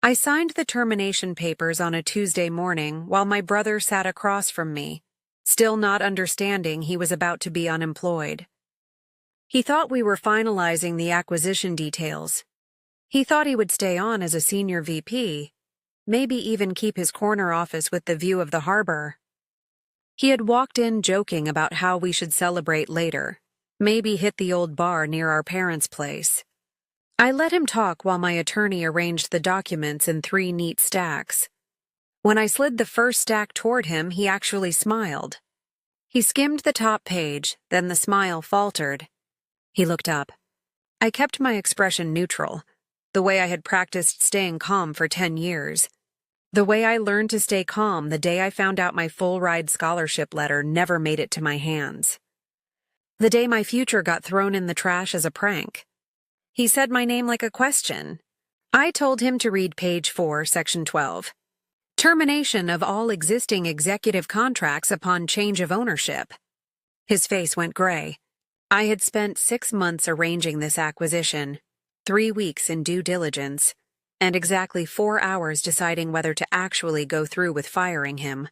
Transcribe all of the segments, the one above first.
I signed the termination papers on a Tuesday morning while my brother sat across from me, still not understanding he was about to be unemployed. He thought we were finalizing the acquisition details. He thought he would stay on as a senior VP, maybe even keep his corner office with the view of the harbor. He had walked in joking about how we should celebrate later, maybe hit the old bar near our parents' place. I let him talk while my attorney arranged the documents in 3 neat stacks. When I slid the first stack toward him, he actually smiled. He skimmed the top page, then the smile faltered. He looked up. I kept my expression neutral, the way I had practiced staying calm for 10 years. The way I learned to stay calm the day I found out my full-ride scholarship letter never made it to my hands. The day my future got thrown in the trash as a prank. He said my name like a question. I told him to read page 4, section 12. Termination of all existing executive contracts upon change of ownership. His face went gray. I had spent 6 months arranging this acquisition, 3 weeks in due diligence, and exactly 4 hours deciding whether to actually go through with firing him.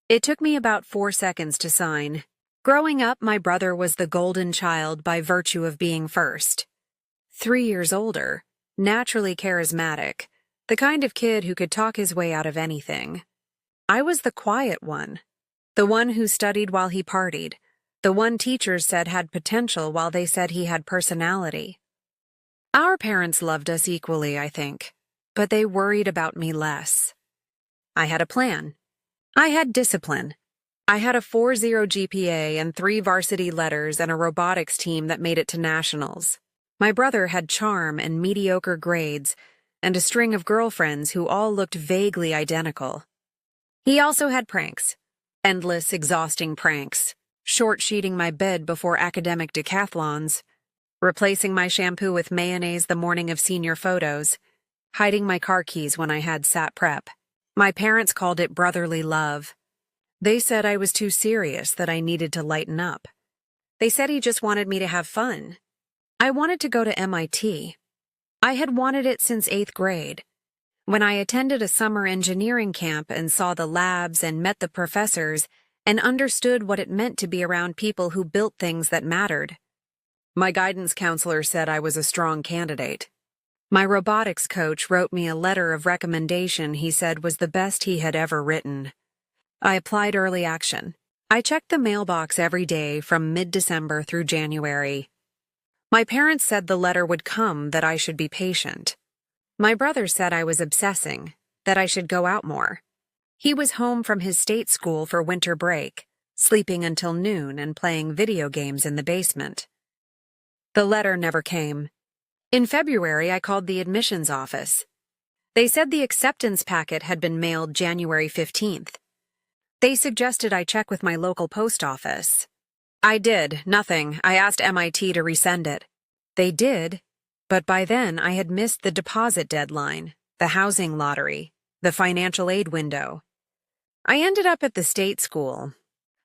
It took me about 4 seconds to sign. Growing up, my brother was the golden child by virtue of being first. 3 years older, naturally charismatic, the kind of kid who could talk his way out of anything. I was the quiet one, the one who studied while he partied, the one teachers said had potential while they said he had personality. Our parents loved us equally, I think, but they worried about me less. I had a plan. I had discipline. I had a 4.0 GPA and 3 varsity letters and a robotics team that made it to nationals. My brother had charm and mediocre grades and a string of girlfriends who all looked vaguely identical. He also had pranks. Endless, exhausting pranks. Short-sheeting my bed before academic decathlons. Replacing my shampoo with mayonnaise the morning of senior photos. Hiding my car keys when I had SAT prep. My parents called it brotherly love. They said I was too serious, that I needed to lighten up. They said he just wanted me to have fun. I wanted to go to MIT. I had wanted it since 8th grade. When I attended a summer engineering camp and saw the labs and met the professors and understood what it meant to be around people who built things that mattered. My guidance counselor said I was a strong candidate. My robotics coach wrote me a letter of recommendation he said was the best he had ever written. I applied early action. I checked the mailbox every day from mid-December through January. My parents said the letter would come, that I should be patient. My brother said I was obsessing, that I should go out more. He was home from his state school for winter break, sleeping until noon and playing video games in the basement. The letter never came. In February, I called the admissions office. They said the acceptance packet had been mailed January 15th. They suggested I check with my local post office. I did, nothing. I asked MIT to resend it. They did, but by then I had missed the deposit deadline, the housing lottery, the financial aid window. I ended up at the state school,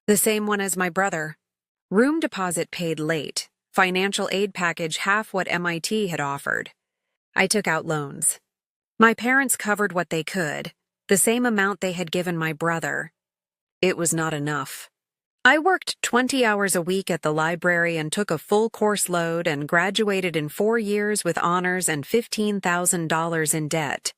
the same one as my brother. Room deposit paid late, financial aid package half what MIT had offered. I took out loans. My parents covered what they could, the same amount they had given my brother. It was not enough. I worked 20 hours a week at the library and took a full course load and graduated in 4 years with honors and $15,000 in debt.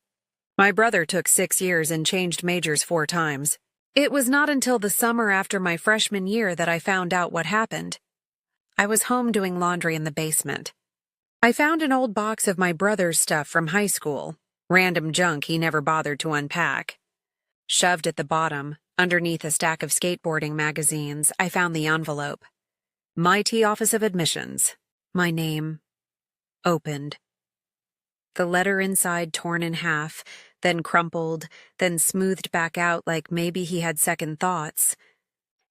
My brother took 6 years and changed majors 4 times. It was not until the summer after my freshman year that I found out what happened. I was home doing laundry in the basement. I found an old box of my brother's stuff from high school, random junk he never bothered to unpack. Shoved at the bottom, underneath a stack of skateboarding magazines, I found the envelope. MIT Office of Admissions. My name. Opened. The letter inside torn in half, then crumpled, then smoothed back out like maybe he had second thoughts.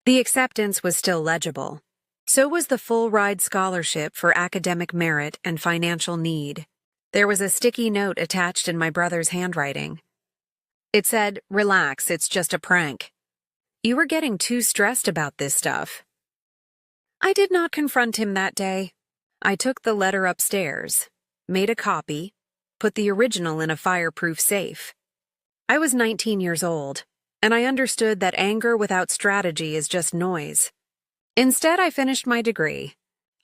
The acceptance was still legible. So was the full-ride scholarship for academic merit and financial need. There was a sticky note attached in my brother's handwriting. It said, "Relax, it's just a prank. You were getting too stressed about this stuff." I did not confront him that day. I took the letter upstairs, made a copy, put the original in a fireproof safe. I was 19 years old, and I understood that anger without strategy is just noise. Instead, I finished my degree.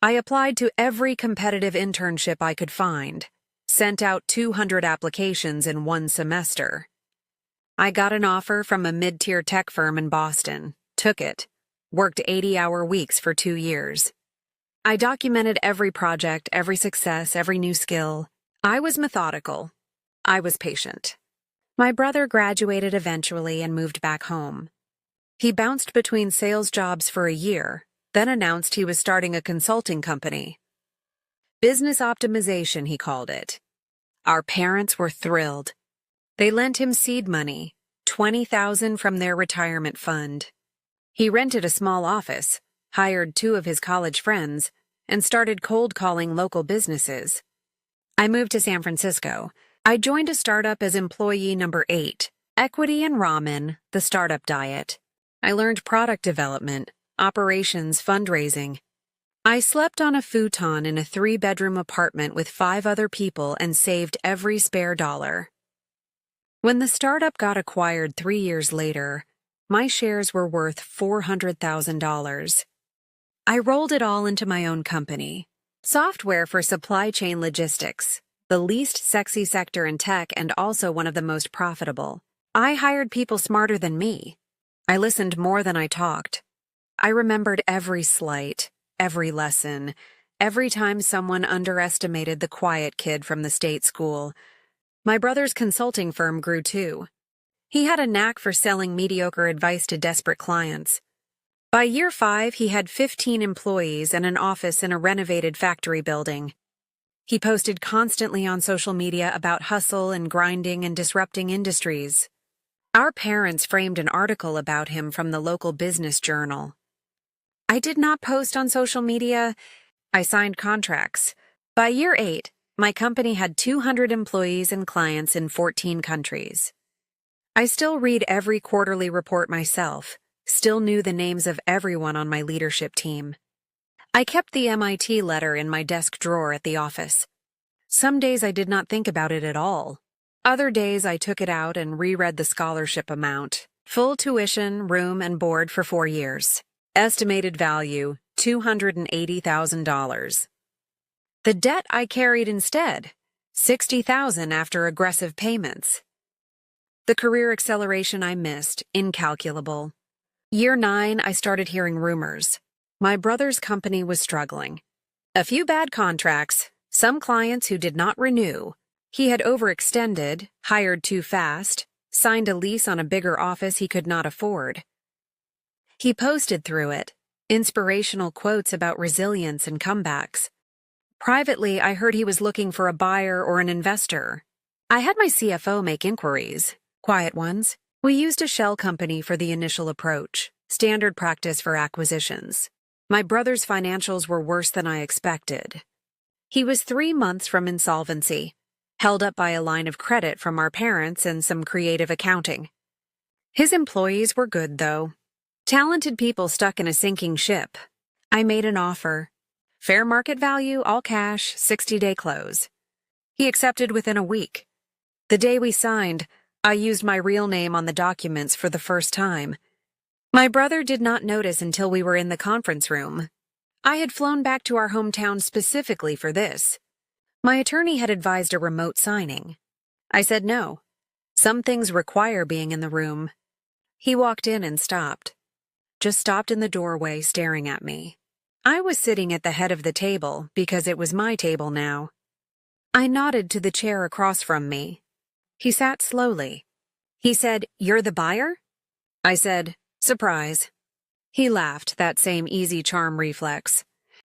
I applied to every competitive internship I could find, sent out 200 applications in one semester. I got an offer from a mid-tier tech firm in Boston, took it, worked 80-hour weeks for 2 years. I documented every project, every success, every new skill. I was methodical. I was patient. My brother graduated eventually and moved back home. He bounced between sales jobs for a year, then announced he was starting a consulting company. Business optimization, he called it. Our parents were thrilled. They lent him seed money, $20,000 from their retirement fund. He rented a small office, hired 2 of his college friends, and started cold calling local businesses. I moved to San Francisco. I joined a startup as employee number 8, Equity and Ramen, the startup diet. I learned product development, operations, fundraising. I slept on a futon in a 3-bedroom apartment with 5 other people and saved every spare dollar. When the startup got acquired 3 years later, my shares were worth $400,000. I rolled it all into my own company, software for supply chain logistics, the least sexy sector in tech and also one of the most profitable. I hired people smarter than me. I listened more than I talked. I remembered every slight, every lesson, every time someone underestimated the quiet kid from the state school. My brother's consulting firm grew too. He had a knack for selling mediocre advice to desperate clients. By year 5, he had 15 employees and an office in a renovated factory building. He posted constantly on social media about hustle and grinding and disrupting industries. Our parents framed an article about him from the local business journal. I did not post on social media. I signed contracts. By year 8, my company had 200 employees and clients in 14 countries. I still read every quarterly report myself, still knew the names of everyone on my leadership team. I kept the MIT letter in my desk drawer at the office. Some days I did not think about it at all. Other days I took it out and reread the scholarship amount. Full tuition, room, and board for 4 years. Estimated value, $280,000. The debt I carried instead, $60,000 after aggressive payments. The career acceleration I missed, incalculable. Year 9, I started hearing rumors. My brother's company was struggling. A few bad contracts, some clients who did not renew. He had overextended, hired too fast, signed a lease on a bigger office he could not afford. He posted through it, inspirational quotes about resilience and comebacks. Privately, I heard he was looking for a buyer or an investor. I had my CFO make inquiries, quiet ones. We used a shell company for the initial approach, standard practice for acquisitions. My brother's financials were worse than I expected. He was 3 months from insolvency, held up by a line of credit from our parents and some creative accounting. His employees were good, though. Talented people stuck in a sinking ship. I made an offer. Fair market value, all cash, 60-day close. He accepted within a week. The day we signed, I used my real name on the documents for the first time. My brother did not notice until we were in the conference room. I had flown back to our hometown specifically for this. My attorney had advised a remote signing. I said no. Some things require being in the room. He walked in and stopped. Just stopped in the doorway staring at me. I was sitting at the head of the table because it was my table now. I nodded to the chair across from me. He sat slowly. He said, "You're the buyer?" I said, "Surprise." He laughed, that same easy charm reflex.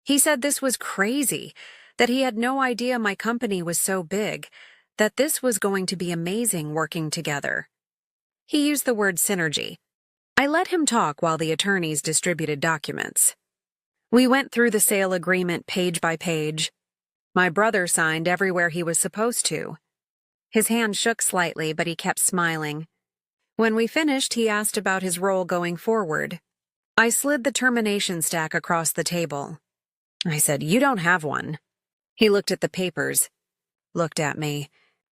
He said this was crazy, that he had no idea my company was so big, that this was going to be amazing working together. He used the word synergy. I let him talk while the attorneys distributed documents. We went through the sale agreement page by page. My brother signed everywhere he was supposed to. His hand shook slightly, but he kept smiling. When we finished, he asked about his role going forward. I slid the termination stack across the table. I said, "You don't have one." He looked at the papers, looked at me.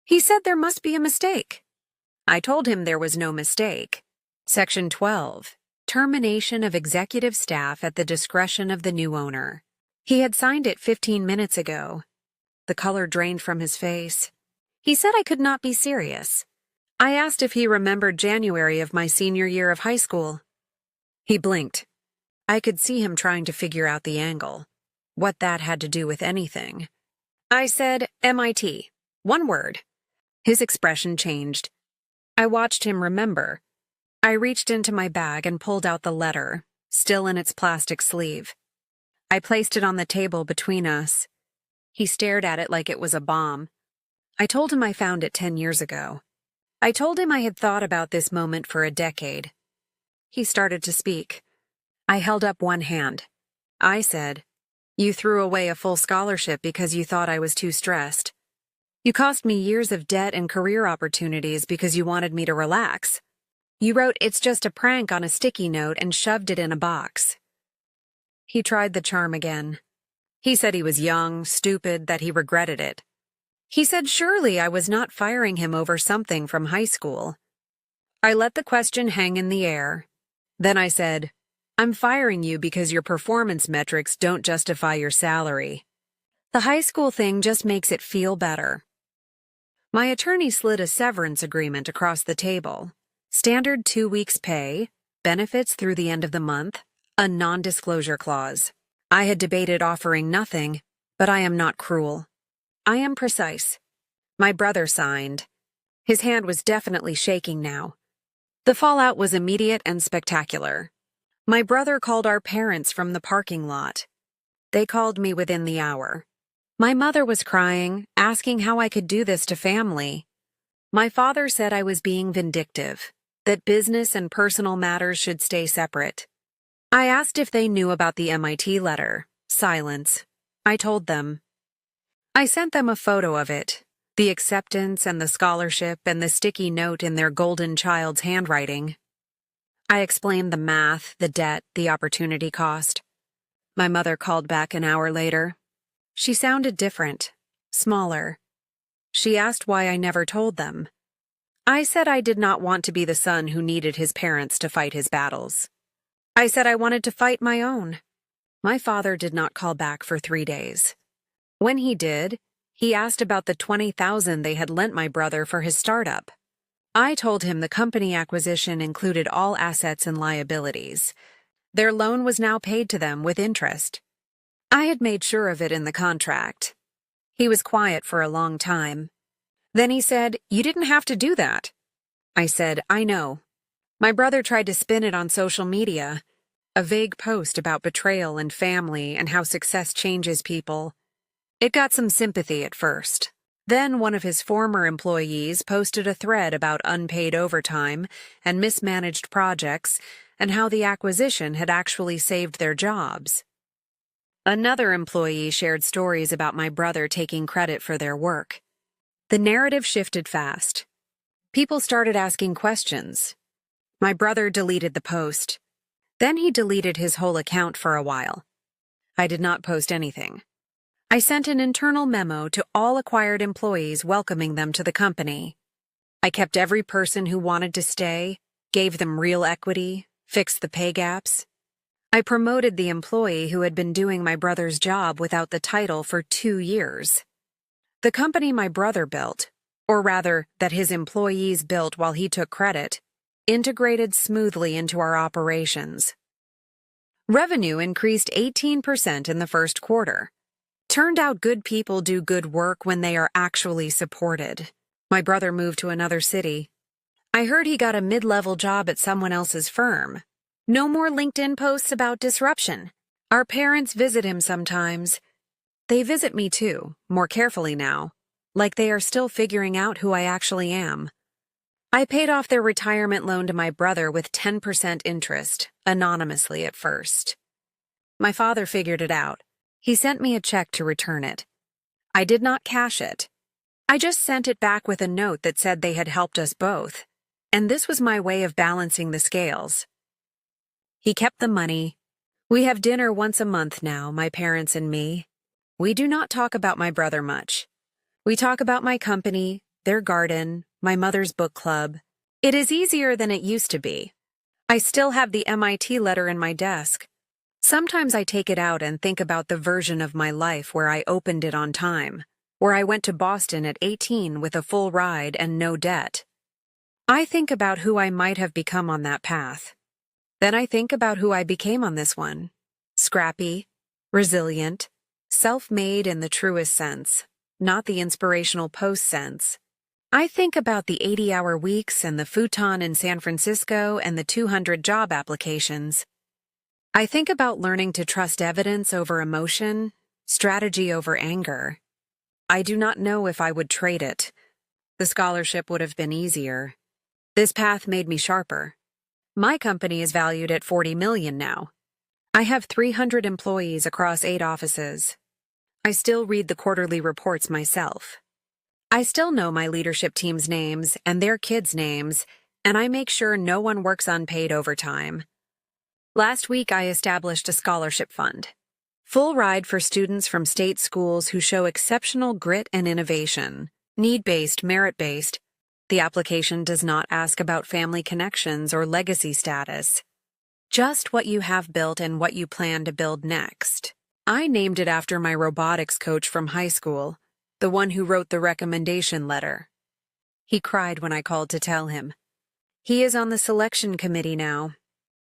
He said there must be a mistake. I told him there was no mistake. Section 12. Termination of executive staff at the discretion of the new owner. He had signed it 15 minutes ago. The color drained from his face. He said I could not be serious. I asked if he remembered January of my senior year of high school. He blinked. I could see him trying to figure out the angle. What that had to do with anything. I said, MIT. One word. His expression changed. I watched him remember. I reached into my bag and pulled out the letter, still in its plastic sleeve. I placed it on the table between us. He stared at it like it was a bomb. I told him I found it 10 years ago. I told him I had thought about this moment for a decade. He started to speak. I held up one hand. I said, "You threw away a full scholarship because you thought I was too stressed. You cost me years of debt and career opportunities because you wanted me to relax. You wrote, 'It's just a prank' on a sticky note and shoved it in a box." He tried the charm again. He said he was young, stupid, that he regretted it. He said surely I was not firing him over something from high school. I let the question hang in the air. Then I said, "I'm firing you because your performance metrics don't justify your salary. The high school thing just makes it feel better." My attorney slid a severance agreement across the table. Standard 2 weeks pay, benefits through the end of the month, a non-disclosure clause. I had debated offering nothing, but I am not cruel. I am precise. My brother signed. His hand was definitely shaking now. The fallout was immediate and spectacular. My brother called our parents from the parking lot. They called me within the hour. My mother was crying, asking how I could do this to family. My father said I was being vindictive, that business and personal matters should stay separate. I asked if they knew about the MIT letter. Silence. I told them. I sent them a photo of it, the acceptance and the scholarship and the sticky note in their golden child's handwriting. I explained the math, the debt, the opportunity cost. My mother called back an hour later. She sounded different, smaller. She asked why I never told them. I said I did not want to be the son who needed his parents to fight his battles. I said I wanted to fight my own. My father did not call back for 3 days. When he did, he asked about the $20,000 they had lent my brother for his startup. I told him the company acquisition included all assets and liabilities. Their loan was now paid to them with interest. I had made sure of it in the contract. He was quiet for a long time. Then he said, "You didn't have to do that." I said, "I know." My brother tried to spin it on social media, a vague post about betrayal and family and how success changes people. It got some sympathy at first. Then one of his former employees posted a thread about unpaid overtime and mismanaged projects and how the acquisition had actually saved their jobs. Another employee shared stories about my brother taking credit for their work. The narrative shifted fast. People started asking questions. My brother deleted the post. Then he deleted his whole account for a while. I did not post anything. I sent an internal memo to all acquired employees welcoming them to the company. I kept every person who wanted to stay, gave them real equity, fixed the pay gaps. I promoted the employee who had been doing my brother's job without the title for 2 years. The company my brother built, or rather that his employees built while he took credit, integrated smoothly into our operations. Revenue increased 18% in the first quarter. Turned out good people do good work when they are actually supported. My brother moved to another city. I heard he got a mid-level job at someone else's firm. No more LinkedIn posts about disruption. Our parents visit him sometimes. They visit me too, more carefully now, like they are still figuring out who I actually am. I paid off their retirement loan to my brother with 10% interest, anonymously at first. My father figured it out. He sent me a check to return it. I did not cash it. I just sent it back with a note that said they had helped us both, and this was my way of balancing the scales. He kept the money. We have dinner once a month now, my parents and me. We do not talk about my brother much. We talk about my company, their garden, my mother's book club. It is easier than it used to be. I still have the MIT letter in my desk. Sometimes I take it out and think about the version of my life where I opened it on time, where I went to Boston at 18 with a full ride and no debt. I think about who I might have become on that path. Then I think about who I became on this one. Scrappy, resilient, self-made in the truest sense, not the inspirational post sense. I think about the 80-hour weeks and the futon in San Francisco and the 200 job applications. I think about learning to trust evidence over emotion, strategy over anger. I do not know if I would trade it. The scholarship would have been easier. This path made me sharper. My company is valued at $40 million now. I have 300 employees across 8 offices. I still read the quarterly reports myself. I still know my leadership team's names and their kids' names, and I make sure no one works unpaid overtime. Last week, I established a scholarship fund. Full ride for students from state schools who show exceptional grit and innovation. Need-based, merit-based. The application does not ask about family connections or legacy status. Just what you have built and what you plan to build next. I named it after my robotics coach from high school, the one who wrote the recommendation letter. He cried when I called to tell him. He is on the selection committee now.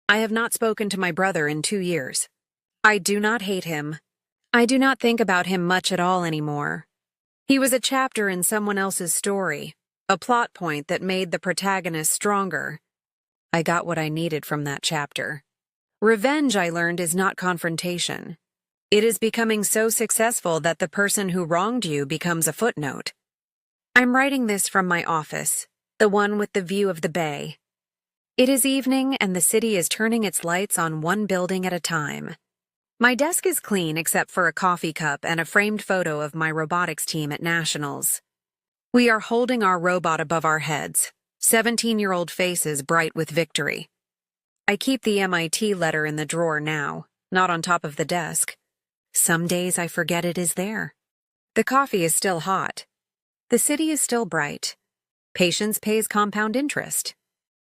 I have not spoken to my brother in 2 years. I do not hate him. I do not think about him much at all anymore. He was a chapter in someone else's story, a plot point that made the protagonist stronger. I got what I needed from that chapter. Revenge, I learned, is not confrontation. It is becoming so successful that the person who wronged you becomes a footnote. I'm writing this from my office, the one with the view of the bay. It is evening and the city is turning its lights on one building at a time. My desk is clean except for a coffee cup and a framed photo of my robotics team at Nationals. We are holding our robot above our heads, 17-year-old faces bright with victory. I keep the MIT letter in the drawer now, not on top of the desk. Some days I forget it is there. The coffee is still hot. The city is still bright. Patience pays compound interest.